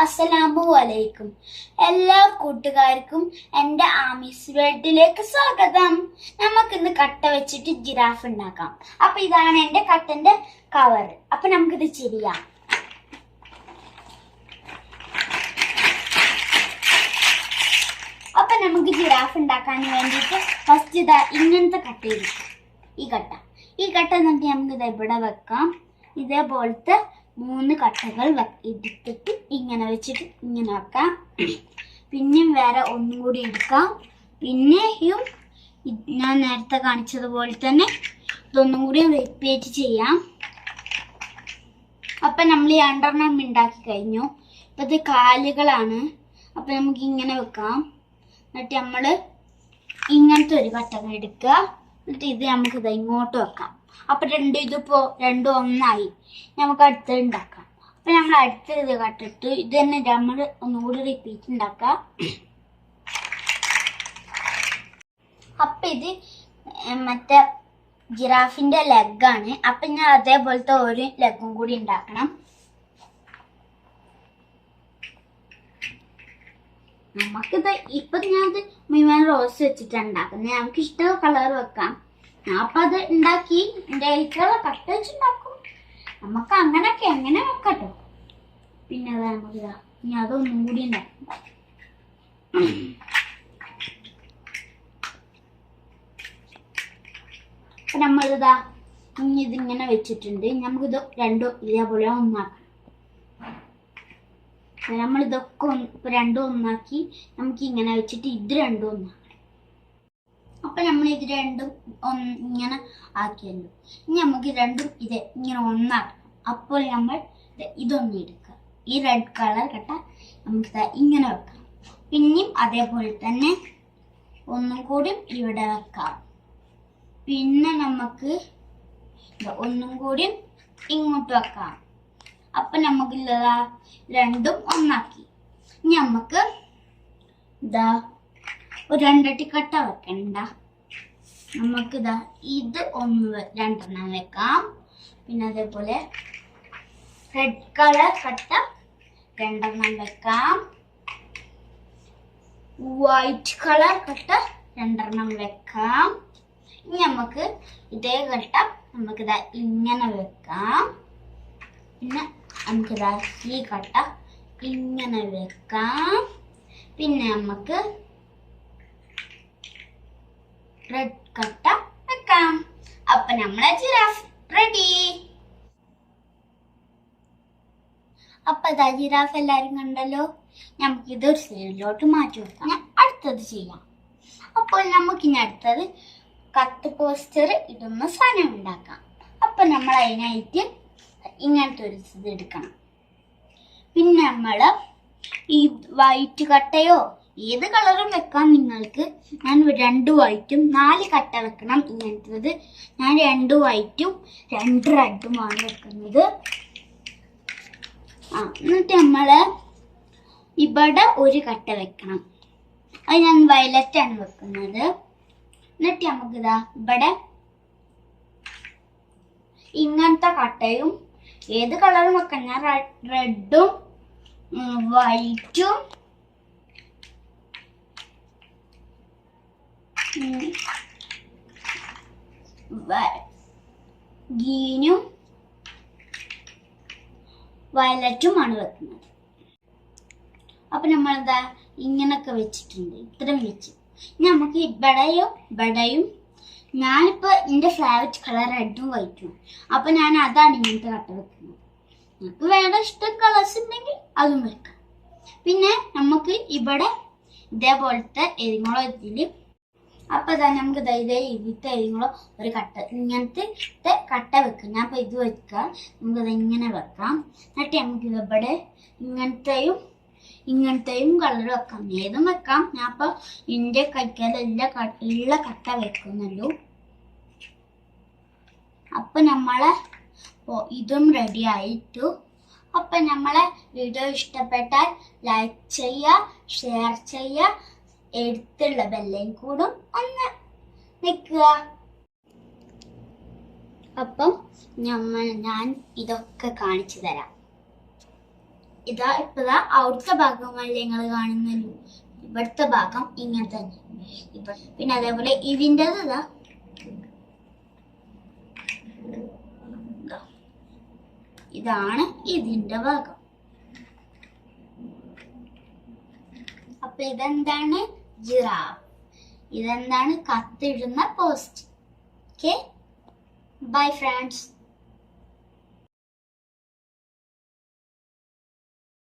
അസ്സലാമു അലൈക്കും. എല്ലാ കൂട്ടുകാർക്കും എൻ്റെ ആമീസ് വേൾഡിലേക്ക് സ്വാഗതം. നമുക്കിന്ന് കട്ട വെച്ചിട്ട് ജിറാഫ് ഉണ്ടാക്കാം. അപ്പൊ ഇതാണ് എൻ്റെ കട്ടന്റെ കവർ. അപ്പൊ നമുക്കിത് ചെയ്യാം. അപ്പൊ നമുക്ക് ജിറാഫ് ഉണ്ടാക്കാൻ വേണ്ടിയിട്ട് ഫസ്റ്റ് ഇതാ ഇങ്ങനത്തെ കട്ട എടുക്കാം. ഈ കട്ട എന്നിട്ട് നമുക്ക് ഇത് ഇവിടെ വെക്കാം. ഇതേപോലത്തെ 3 കട്ടകൾ എടുത്തിട്ട് ഇങ്ങനെ വെച്ചിട്ട് ഇങ്ങനെ വെക്കാം. പിന്നെയും വേറെ ഒന്നും കൂടി എടുക്കാം. പിന്നെയും ഞാൻ നേരത്തെ കാണിച്ചതുപോലെ തന്നെ ഇതൊന്നും കൂടി റിപ്പീറ്റ് ചെയ്യാം. അപ്പം നമ്മൾ ഈ 2 ഉണ്ടാക്കി കഴിഞ്ഞു. അപ്പം ഇത് കാലുകളാണ്. അപ്പം നമുക്ക് ഇങ്ങനെ വെക്കാം. എന്നിട്ട് നമ്മൾ ഇങ്ങനത്തെ ഒരു കട്ടകൾ എടുക്കുക. എന്നിട്ട് ഇത് നമുക്ക് ഇത് ഇങ്ങോട്ട് വെക്കാം. അപ്പൊ രണ്ടും ഒന്നായി. നമുക്ക് അടുത്തത് ഉണ്ടാക്കാം. അപ്പൊ നമ്മൾ അടുത്തത് കട്ടിട്ട് ഇത് തന്നെ നമ്മൾ ഒന്നുകൂടി റിപ്പീറ്റ് ഉണ്ടാക്കാം. അപ്പൊ ഇത് മറ്റേ ജിറാഫിന്റെ ലെഗാണ്. അപ്പൊ ഞാൻ അതേപോലത്തെ ഒരു ലെഗും കൂടി ഉണ്ടാക്കണം. നമുക്കിത് ഇപ്പൊ ഞാനത് മുഴുവൻ റോസ് വെച്ചിട്ടാണ് ഉണ്ടാക്കുന്നത്. നമുക്ക് ഇഷ്ടമുള്ള കളർ വെക്കാം. അപ്പൊ അത് ഉണ്ടാക്കി എൻ്റെ കൈക്കുള്ള കട്ട വെച്ചുണ്ടാക്കും. നമുക്ക് അങ്ങനൊക്കെ എങ്ങനെ വെക്കട്ടോ. പിന്നെ അത് നമുക്കിതാ ഇനി അതൊന്നും കൂടി ഉണ്ടാക്കും. അപ്പൊ നമ്മളിതാ ഇനി ഇതിങ്ങനെ വെച്ചിട്ടുണ്ട്. നമുക്കിത് രണ്ടും ഇതേപോലെ ഒന്നാക്കണം. നമ്മളിതൊക്കെ രണ്ടും ഒന്നാക്കി നമുക്ക് ഇങ്ങനെ വെച്ചിട്ട് ഇത് രണ്ടും ഒന്നാക്കണം. അപ്പൊ നമ്മൾ ഇത് രണ്ടും ഇങ്ങനെ ആക്കിയല്ലോ. ഇനി നമുക്ക് രണ്ടും ഇത് ഇങ്ങനെ ഒന്നാക്കണം. അപ്പോൾ നമ്മൾ ഇതൊന്നും എടുക്കുക. ഈ റെഡ് കളർ കട്ട നമുക്ക് ഇങ്ങനെ വെക്കാം. പിന്നെയും അതേപോലെ തന്നെ ഒന്നും കൂടി ഇവിടെ വെക്കാം. പിന്നെ നമുക്ക് ഒന്നും കൂടി ഇങ്ങോട്ട് വെക്കാം. അപ്പൊ നമുക്കില്ലതാ രണ്ടും ഒന്നാക്കി. ഇനി നമുക്ക് ഇതാ ഒരു 2 കട്ട വെക്കണ്ട. നമുക്കിതാ ഇത് 2 വെക്കാം. പിന്നെ അതേപോലെ റെഡ് കളർ കട്ട 2 വെക്കാം. വൈറ്റ് കളർ കട്ട 2 വെക്കാം. ഇനി നമുക്ക് ഇതേ കട്ട നമുക്കിതാ ഇങ്ങനെ വെക്കാം. പിന്നെ നമുക്കിതാ ഈ കട്ട ഇങ്ങനെ വെക്കാം. പിന്നെ നമുക്ക് റെഡ് കട്ട വെക്കാം. അപ്പൊ നമ്മളെ ജിറാഫ് റെഡി. അപ്പൊ ഇതാ ജിറാഫ് എല്ലാരും കണ്ടല്ലോ. നമുക്ക് ഇതൊരു സൈഡിലോട്ട് മാറ്റി വെക്കാം. അടുത്തത് ചെയ്യാം. അപ്പോൾ നമുക്കിനി അടുത്തത് കത്ത് പോസ്റ്റർ ഇടുന്ന സാധനം ഉണ്ടാക്കാം. അപ്പൊ നമ്മൾ അതിനായിട്ട് ഇങ്ങനത്തെ ഒരു ഇത് എടുക്കണം. പിന്നെ നമ്മള് ഈ വൈറ്റ് കട്ടയോ ഏത് കളറും വെക്കാം നിങ്ങൾക്ക്. ഞാൻ 2 വൈറ്റും 4 കട്ട വെക്കണം. ഇങ്ങനത്തത് ഞാൻ 2 വൈറ്റും 2 റെഡുമാണ് വെക്കുന്നത്. എന്നിട്ട് നമ്മള് ഇവിടെ ഒരു കട്ട വെക്കണം. അത് ഞാൻ വയലറ്റ് ആണ് വെക്കുന്നത്. എന്നിട്ട് നമുക്കിതാ ഇവിടെ ഇങ്ങനത്തെ കട്ടയും ഏത് കളറും വെക്കാം. ഞാൻ റെഡും വൈറ്റും ഗ്രീനും വയലറ്റുമാണ് വെക്കുന്നത്. അപ്പൊ നമ്മളെന്താ ഇങ്ങനൊക്കെ വെച്ചിട്ടുണ്ട്. ഇത്രയും വെച്ച് നമുക്ക് ഇവിടെയും ഞാനിപ്പോ എന്റെ ഫേവറേറ്റ് കളർ റെഡും വൈറ്റും. അപ്പൊ ഞാൻ അതാണ് ഇങ്ങനത്തെ കട്ട വെക്കുന്നത്. നമുക്ക് വേറെ ഇഷ്ടം കളേഴ്സ് ഉണ്ടെങ്കിൽ അതും വെക്കാം. പിന്നെ നമുക്ക് ഇവിടെ ഇതേപോലത്തെ എരിമുളക് ഇതില്. അപ്പൊ ഇതാ നമുക്ക് ഇതിത്തെ എരിമുളക് ഒരു കട്ട ഇങ്ങനത്തെ കട്ട വെക്കാം. ഞാൻ ഇപ്പൊ ഇത് വെക്കാം. നമുക്കത് ഇങ്ങനെ വെക്കാം. എന്നിട്ട് നമുക്ക് ഇവിടെ ഇങ്ങനത്തെയും കളർ വെക്കാം. ഏതും വെക്കാം. ഞാൻ ഇപ്പൊ എന്റെ കൈക്കാലുള്ള കട്ട വെക്കുന്നല്ലോ. അപ്പൊ നമ്മളെ ഇതും റെഡി ആയിട്ടു. അപ്പൊ നമ്മളെ വീഡിയോ ഇഷ്ടപ്പെട്ടാൽ ലൈക്ക് ചെയ്യുക, ഷെയർ ചെയ്യുക, എടുത്തുള്ള ബെല്ലൈൻ കൂടും ഒന്ന് നിൽക്കുക. അപ്പം ഞാൻ ഇതൊക്കെ കാണിച്ചു തരാം. ഇപ്പതാ അവിടുത്തെ ഭാഗമല്ലേ നിങ്ങൾ കാണുന്നല്ലോ. ഇവിടുത്തെ ഭാഗം ഇങ്ങനെ തന്നെ. പിന്നെ അതേപോലെ ഇതിൻ്റെത് ഇതാണ് ഇതിന്റെ ഭാഗം. അപ്പൊ ഇതെന്താണ്? ജിറാഫ്. ഇതെന്താണ്? കത്തിടുന്ന പോസ്റ്റ്. Okay, bye friends.